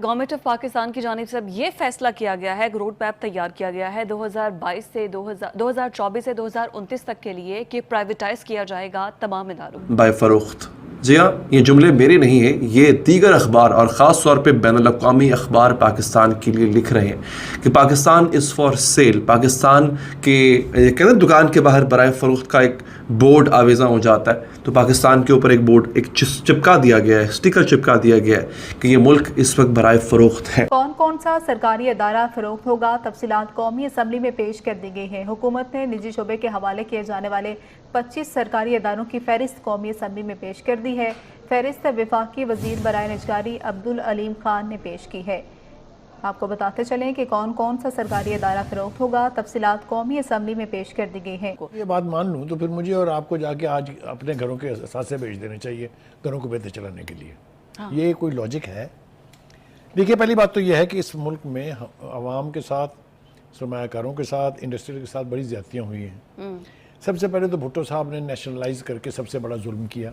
Government of Pakistan की जानिब से अब ये फैसला किया गया है, एक रोड मैप तैयार किया गया है 2024 से 2029 तक के लिए कि प्राइवेटाइज किया जाएगा तमाम इदारों बाय फरोख्त। जी हाँ, ये जुमले मेरे नहीं हैं, ये दीगर अखबार और ख़ास तौर पे बैनुल अक़वामी अखबार पाकिस्तान के लिए लिख रहे हैं कि Pakistan is for sale. Pakistan के कहते हैं दुकान के बाहर बराए फ़रोख्त का एक बोर्ड आवेज़ा हो जाता है, तो पाकिस्तान के ऊपर एक बोर्ड एक चिपका दिया गया है, स्टिकर चिपका दिया गया है कि ये मुल्क इस वक्त बराए फ़रोख्त है। कौन कौन सा सरकारी अदारा फरोख्त होगा, तफसीलात कौमी असम्बली में पेश कर दी गई है। हुकूमत ने निजी शोबे के हवाले किए जाने वाले 25 सरकारी अदारों की फहरिस्त कौमी असम्बली में पेश कर दी है। फहरिस्त वफाकी वजीर बराए निजगारी अब्दुल अलीम खान ने पेश की है। आपको बताते चलें कि कौन कौन सा सरकारी अदारा फरोख्त होगा, तफसीलात कौमी असम्बली में पेश कर दी गई है। ये बात मान लूँ तो फिर मुझे और आपको जाके आज अपने घरों के असासे भेज देने चाहिए घरों को बेहतर चलाने के लिए। हाँ। ये कोई लॉजिक है? देखिए, पहली बात तो यह है कि इस मुल्क में अवाम के साथ, सरमायाकारों के साथ, इंडस्ट्री के साथ बड़ी ज़्यादतियाँ हुई हैं। सबसे पहले तो भुट्टो साहब ने नेशनलाइज करके सबसे बड़ा जुल्म किया,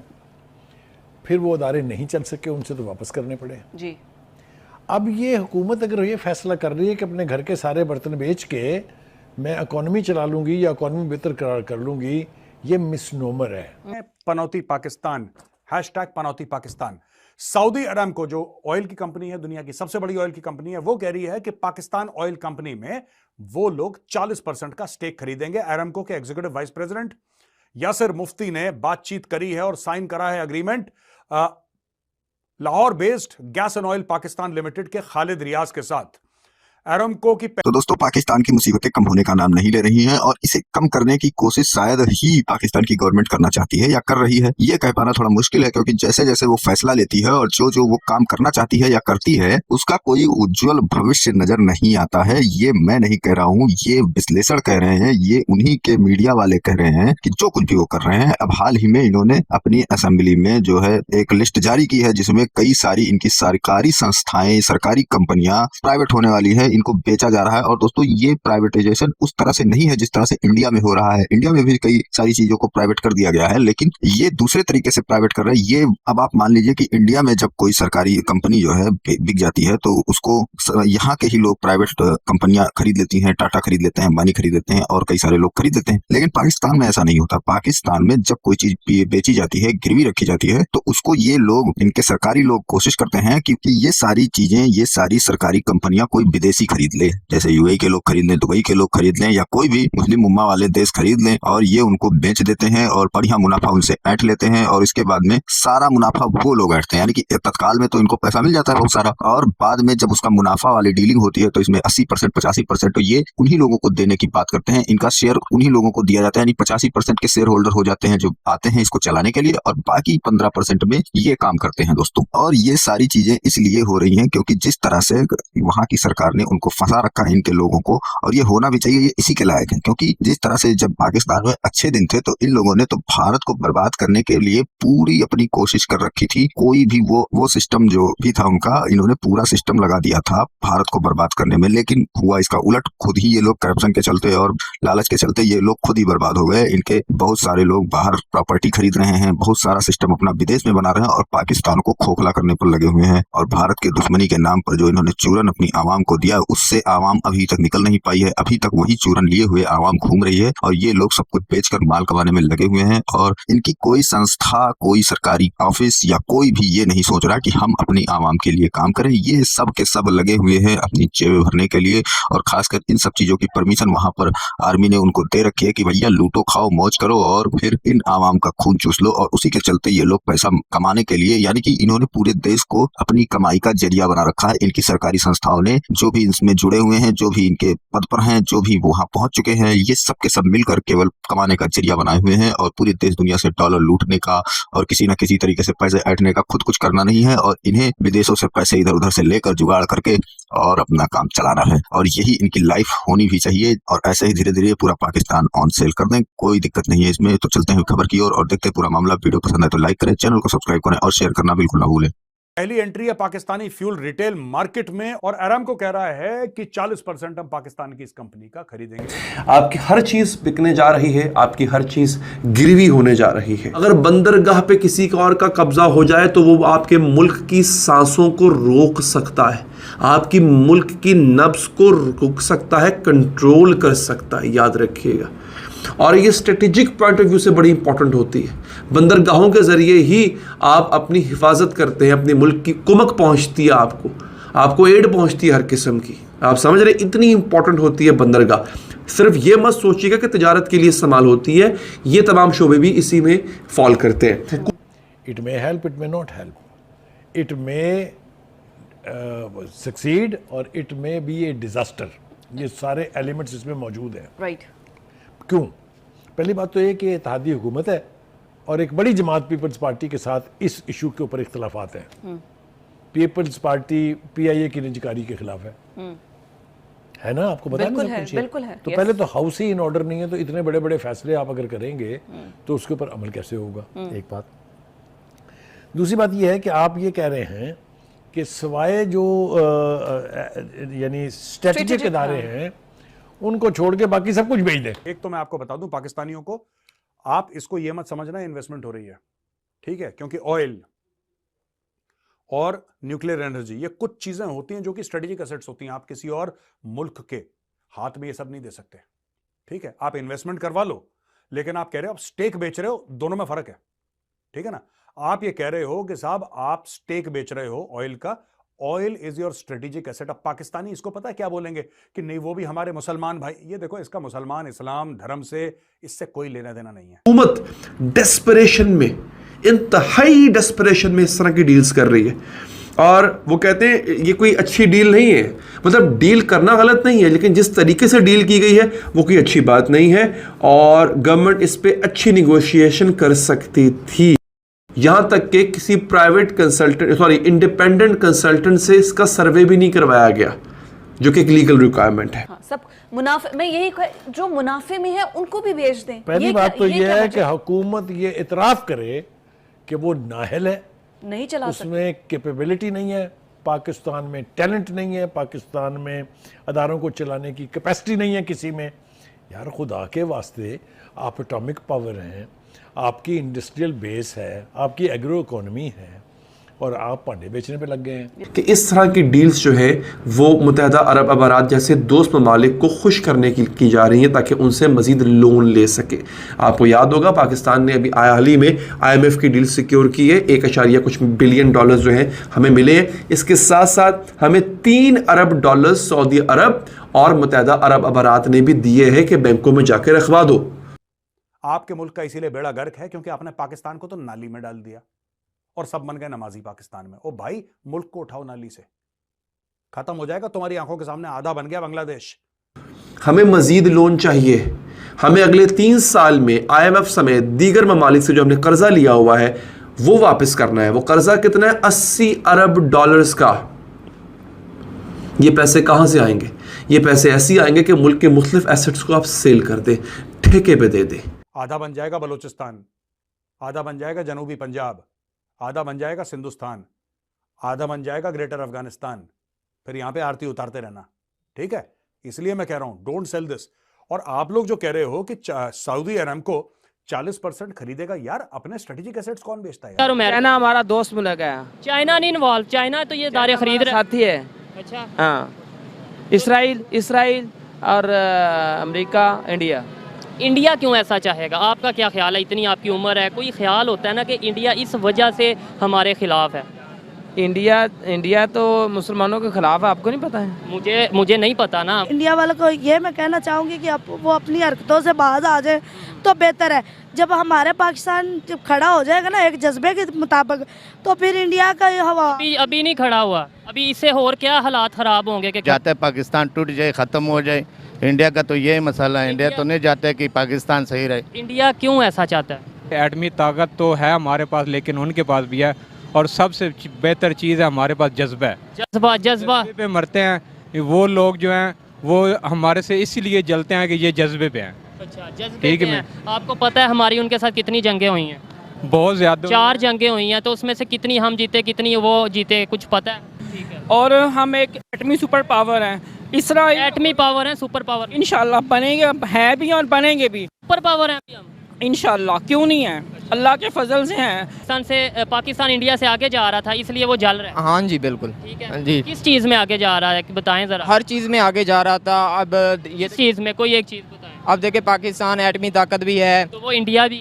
फिर वो अदारे नहीं चल सके, उनसे तो वापस करने पड़े जी। अब ये हुकूमत अगर ये फैसला कर रही है कि अपने घर के सारे बर्तन बेच के मैं इकॉनमी चला लूँगी या इकॉनमी बेहतर करार कर लूँगी, ये मिसनोमर है। पनौती पाकिस्तान, #पनौती पाकिस्तान। सऊदी अरामको जो ऑयल की कंपनी है, दुनिया की सबसे बड़ी ऑयल की कंपनी है, वो कह रही है कि पाकिस्तान ऑयल कंपनी में वो लोग 40% का स्टेक खरीदेंगे। अरामको के एग्जीक्यूटिव वाइस प्रेसिडेंट यासिर मुफ्ती ने बातचीत करी है और साइन करा है agreement Lahore based gas and oil Pakistan limited के खालिद रियाज के साथ। अरामको की तो दोस्तों, पाकिस्तान की मुसीबतें कम होने का नाम नहीं ले रही हैं और इसे कम करने की कोशिश शायद ही पाकिस्तान की गवर्नमेंट करना चाहती है या कर रही है। ये कह पाना थोड़ा मुश्किल है, क्योंकि जैसे जैसे वो फैसला लेती है और जो जो वो काम करना चाहती है या करती है, उसका कोई उज्जवल भविष्य नजर नहीं आता है। ये मैं नहीं कह रहा हूँ, ये विश्लेषण कह रहे हैं, ये उन्हीं के मीडिया वाले कह रहे हैं कि जो कुछ भी वो कर रहे हैं। अब हाल ही में इन्होंने अपनी असेंबली में जो है एक लिस्ट जारी की है, जिसमें कई सारी इनकी सरकारी संस्थाएं, सरकारी कंपनियां प्राइवेट होने वाली है, इनको बेचा जा रहा है। और दोस्तों, ये प्राइवेटाइजेशन उस तरह से नहीं है जिस तरह से इंडिया में हो रहा है। इंडिया में भी कई सारी चीजों को प्राइवेट कर दिया गया है, लेकिन ये दूसरे तरीके से प्राइवेट कर रहे हैं। ये अब आप मान लीजिए कि इंडिया में जब कोई सरकारी कंपनी जो है बिक जाती है, तो उसको यहाँ के ही लोग प्राइवेट कंपनियां खरीद लेती हैं, टाटा खरीद लेते हैं, अंबानी खरीद लेते हैं और कई सारे लोग खरीद लेते हैं। लेकिन पाकिस्तान में ऐसा नहीं होता। पाकिस्तान में जब कोई चीज बेची जाती है, गिरवी रखी जाती है, तो उसको ये लोग, इनके सरकारी लोग कोशिश करते हैं कि ये सारी चीजें, ये सारी सरकारी कंपनियां कोई विदेशी खरीद ले, जैसे यूएई के लोग खरीद लें, दुबई के लोग खरीद लें या कोई भी मुस्लिम उम्मा वाले देश खरीद लें, और ये उनको बेच देते हैं और बढ़िया मुनाफा उनसे ऐंठ लेते हैं। और इसके बाद में सारा मुनाफा वो लोग ऐंठते हैं, यानी कि तत्काल में तो इनको पैसा मिल जाता है बहुत सारा, और बाद में जब उसका मुनाफा वाली डीलिंग होती है तो इसमें 80%, 85% तो ये उन्हीं लोगों को देने की बात करते हैं। इनका शेयर उन्हीं लोगों को दिया जाता है, यानी 85% के शेयर होल्डर हो जाते हैं जो आते हैं इसको चलाने के लिए, और बाकी 15% में ये काम करते हैं दोस्तों। और ये सारी चीजें इसलिए हो रही हैं क्योंकि जिस तरह से वहां की सरकार ने उनको फंसा रखा है इनके लोगों को, और ये होना भी चाहिए, ये इसी के लायक है। क्योंकि जिस तरह से जब पाकिस्तान में अच्छे दिन थे, तो इन लोगों ने तो भारत को बर्बाद करने के लिए पूरी अपनी कोशिश कर रखी थी। कोई भी वो सिस्टम जो भी था उनका, इन्होंने पूरा सिस्टम लगा दिया था भारत को बर्बाद करने में। लेकिन हुआ इसका उलट, खुद ही ये लोग करप्शन के चलते और लालच के चलते ये लोग खुद ही बर्बाद हो गए। इनके बहुत सारे लोग बाहर प्रॉपर्टी खरीद रहे हैं, बहुत सारा सिस्टम अपना विदेश में बना रहे हैं और पाकिस्तान को खोखला करने पर लगे हुए हैं। और भारत के दुश्मनी के नाम पर जो इन्होंने चूरन अपनी आवाम को दिया, उससे आवाम अभी तक निकल नहीं पाई है। अभी तक वही चूरन लिए हुए आवाम घूम रही है और ये लोग सब कुछ बेचकर माल कमाने में लगे हुए हैं। और इनकी कोई संस्था, कोई सरकारी ऑफिस या कोई भी ये नहीं सोच रहा कि हम अपनी आवाम के लिए काम करें। ये सब के सब लगे हुए हैं अपनी जेबें भरने के लिए, और खासकर इन सब चीजों की परमिशन वहां पर आर्मी ने उनको दे रखी है कि भैया लूटो, खाओ, मौज करो और फिर इन आवाम का खून चूस लो। और उसी के चलते ये लोग पैसा कमाने के लिए, यानी कि इन्होंने पूरे देश को अपनी कमाई का जरिया बना रखा है। इनकी सरकारी संस्थाओं ने, जो भी इसमें जुड़े हुए हैं, जो भी इनके पद पर हैं, जो भी वहां पहुंच चुके हैं, ये सब के सब मिलकर केवल कमाने का जरिया बनाए हुए हैं और पूरे देश दुनिया से डॉलर लूटने का और किसी न किसी तरीके से पैसे ऐंठने का खुद कुछ करना नहीं है। और इन्हें विदेशों से पैसे इधर उधर से लेकर जुगाड़ करके और अपना काम चलाना है, और यही इनकी लाइफ होनी भी चाहिए। और ऐसे ही धीरे धीरे पूरा पाकिस्तान ऑन सेल कर दें, कोई दिक्कत नहीं है इसमें। तो चलते हैं खबर की ओर और देखते हैं पूरा मामला। वीडियो पसंद है तो लाइक करें, चैनल को सब्सक्राइब करें और शेयर करना बिल्कुल ना भूलें। पहली एंट्री है पाकिस्तानी फ्यूल रिटेल मार्केट में और अरामको कह रहा है कि 40% हम पाकिस्तान की इस कंपनी का खरीदेंगे। आपकी हर चीज बिकने जा रही है, आपकी हर चीज गिरवी होने जा रही है। अगर बंदरगाह पे किसी और का कब्जा हो जाए तो वो आपके मुल्क की सांसों को रोक सकता है, आपकी मुल्क की नब्ज को रोक सकता है, कंट्रोल कर सकता है, याद रखिएगा। और ये स्ट्रेटेजिक पॉइंट ऑफ व्यू से बड़ी इंपॉर्टेंट होती है। बंदरगाहों के जरिए ही आप अपनी हिफाजत करते हैं, अपने मुल्क की कुमक पहुंचती है, आपको एड पहुंचती है हर किस्म की। आप समझ रहे, इतनी इंपॉर्टेंट होती है बंदरगाह। सिर्फ ये मत सोचिएगा कि तिजारत के लिए इस्तेमाल होती है, ये तमाम शोबे भी इसी में फॉल करते हैं। It may help, it may not help, it may succeed और it may be a disaster. ये सारे एलिमेंट्स इसमें मौजूद हैं। राइट। क्यों? पहली बात तो ये कि इत्तेहादी हुकूमत है और एक बड़ी जमात पीपल्स पार्टी के साथ इस इशू के ऊपर इख्तलाफात हैं। पीपल्स पार्टी PIA की निजकारी के खिलाफ है ना, आपको पता बिल्कुल है, है, बिल्कुल है। तो yes. पहले तो हाउस ही इन ऑर्डर नहीं है, तो इतने बड़े बड़े फैसले आप अगर करेंगे तो उसके ऊपर अमल कैसे होगा? एक बात। दूसरी बात यह है कि आप ये कह रहे हैं कि सिवाय जो यानी स्ट्रेटेजिक इदारे हैं उनको छोड़ के बाकी सब कुछ भेज दें। एक तो मैं आपको बता दूं पाकिस्तानियों को, आप इसको यह मत समझना इन्वेस्टमेंट हो रही है, ठीक है, क्योंकि ऑयल और न्यूक्लियर एनर्जी ये कुछ चीजें होती हैं जो कि स्ट्रेटेजिक एसेट्स होती हैं। आप किसी और मुल्क के हाथ में ये सब नहीं दे सकते, ठीक है। आप इन्वेस्टमेंट करवा लो, लेकिन आप कह रहे हो आप स्टेक बेच रहे हो, दोनों में फर्क है, ठीक है ना। आप ये कह रहे हो कि साहब आप स्टेक बेच रहे हो ऑयल का, oil is your strategic asset. अब पाकिस्तानी इसको पता है क्या बोलेंगे कि नहीं वो भी हमारे मुसलमान भाई। ये देखो, इसका मुसलमान इस्लाम धर्म से इससे कोई लेना देना नहीं है। हुकूमत डेस्परेशन में, इंतहाई डेस्परेशन में इस तरह की डील्स कर रही है और वो कहते हैं ये कोई अच्छी डील नहीं है। मतलब डील करना गलत नहीं है, लेकिन जिस तरीके से डील की गई है वो कोई अच्छी बात नहीं है और गवर्नमेंट इस पे अच्छी निगोशिएशन कर सकती थी। यहां तक कि किसी private consultant, sorry independent consultant से इसका सर्वे भी नहीं करवाया गया, जो कि एक लीगल रिक्वायरमेंट है। हाँ, सब मुनाफे में, यही जो मुनाफे में है उनको भी बेच दें। पहली बात तो ये है कि हुकूमत ये इतराफ करे कि वो नाहल है, नहीं चला सकती, उसमें कैपेबिलिटी नहीं है, पाकिस्तान में टैलेंट नहीं है, पाकिस्तान में अदारों को चलाने की कैपेसिटी नहीं है किसी में। यार खुदा के वास्ते, आप एटॉमिक पावर हैं, आपकी इंडस्ट्रियल बेस है, आपकी एग्रो इकोनॉमी है और आप पांडे बेचने पे लग गए हैं। कि इस तरह की डील्स जो है वो मुत्तहदा अरब अमारात जैसे दोस्त ममालिक को खुश करने की जा रही हैं ताकि उनसे मजीद लोन ले सके। आपको याद होगा पाकिस्तान ने अभी हाल ही में IMF की डील सिक्योर की है, 1 कुछ बिलियन डॉलर जो हैं हमें मिले हैं। इसके साथ साथ हमें 3 अरब डॉलर सऊदी अरब और मुत्तहदा अरब अमारात ने भी दिए हैं कि बैंकों में जाकर रखवा दो। आपके मुल्क का इसीलिए बेड़ा गर्क है क्योंकि आपने पाकिस्तान को तो नाली में डाल दिया और सब बन गए नमाजी पाकिस्तान में। ओ भाई, मुल्क को उठाओ नाली से, खत्म हो जाएगा तुम्हारी आंखों के सामने, आधा बन गया बांग्लादेश। हमें मजीद लोन चाहिए। हमें अगले 3 साल में IMF समेत दीगर ममालिक से जो हमने कर्जा लिया हुआ है वो वापस करना है। वो कर्जा कितना है? 80 अरब डॉलर्स का। ये पैसे कहां से आएंगे? ये पैसे ऐसे आएंगे कि मुल्क के मुख्तलिफ एसेट्स को आप सेल कर दें, ठेके पे दे दें। आधा बन जाएगा बलूचिस्तान, आधा बन जाएगा जनूबी पंजाब, आधा बन जाएगा सिंधुस्तान, आधा बन जाएगा ग्रेटर अफगानिस्तान, फिर यहां पे आरती उतारते रहना, ठीक है। इसलिए मैं कह रहा हूं डोंट सेल दिस। और आप लोग जो कह रहे हो कि सऊदी अरामको 40% खरीदेगा, यार अपने स्ट्रेटेजिक एसेट्स कौन बेचता है? चाइना हमारा दोस्त मुल्क है। चाइना नहीं इन्वॉल्व, चाइना तो ये दारे खरीद रहा साथी है। अच्छा, हाँ, इसराइल और अमेरिका, इंडिया। इंडिया क्यों ऐसा चाहेगा? आपका क्या ख्याल है? इतनी आपकी उम्र है, कोई ख्याल होता है ना कि इंडिया इस वजह से हमारे खिलाफ है? इंडिया तो मुसलमानों के खिलाफ है, आपको नहीं पता है? मुझे नहीं पता ना। इंडिया वालों को ये मैं कहना चाहूँगी कि वो अपनी हरकतों से बाज आ जाए तो बेहतर है। जब हमारे पाकिस्तान जब खड़ा हो जाएगा ना एक जज्बे के मुताबिक, तो फिर इंडिया का हवा अभी नहीं खड़ा हुआ, अभी इससे और क्या हालात खराब होंगे कि जाता है पाकिस्तान टूट जाए, ख़त्म हो जाए। इंडिया का तो यही मसला है, इंडिया तो नहीं चाहता है कि पाकिस्तान सही रहे। इंडिया क्यों ऐसा चाहता है? एटमी ताकत तो है हमारे पास, लेकिन उनके पास भी है, और सबसे बेहतर चीज़ है हमारे पास जज्बा है। जज्बा पे मरते हैं वो लोग जो हैं, वो हमारे से इसीलिए जलते हैं कि ये जज्बे पे हैं। अच्छा, जज्बे पे हैं। आपको पता है हमारी उनके साथ कितनी जंगें हुई हैं? बहुत ज़्यादा 4 जंगें हुई हैं, तो उसमें से कितनी हम जीते, कितनी वो जीते, कुछ पता है? ठीक है। और हम एक एटमी सुपर पावर हैं। इसराइल एटमी पावर है, सुपर पावर, इंशाल्लाह बनेंगे, है भी और बनेंगे भी सुपर पावर है अभी हम। इंशाल्लाह, क्यों नहीं है, अल्लाह के फजल से हैं। पाकिस्तान इंडिया से आगे जा रहा था, इसलिए वो जल रहा है। हाँ जी बिल्कुल, ठीक है जी किस चीज़ में आगे जा रहा है बताएं ज़रा। हर चीज़ में आगे जा रहा था। अब ये किस चीज़ में, कोई एक चीज़ बताएं। अब देखिए पाकिस्तान एटमी ताकत भी है, तो वो इंडिया भी है।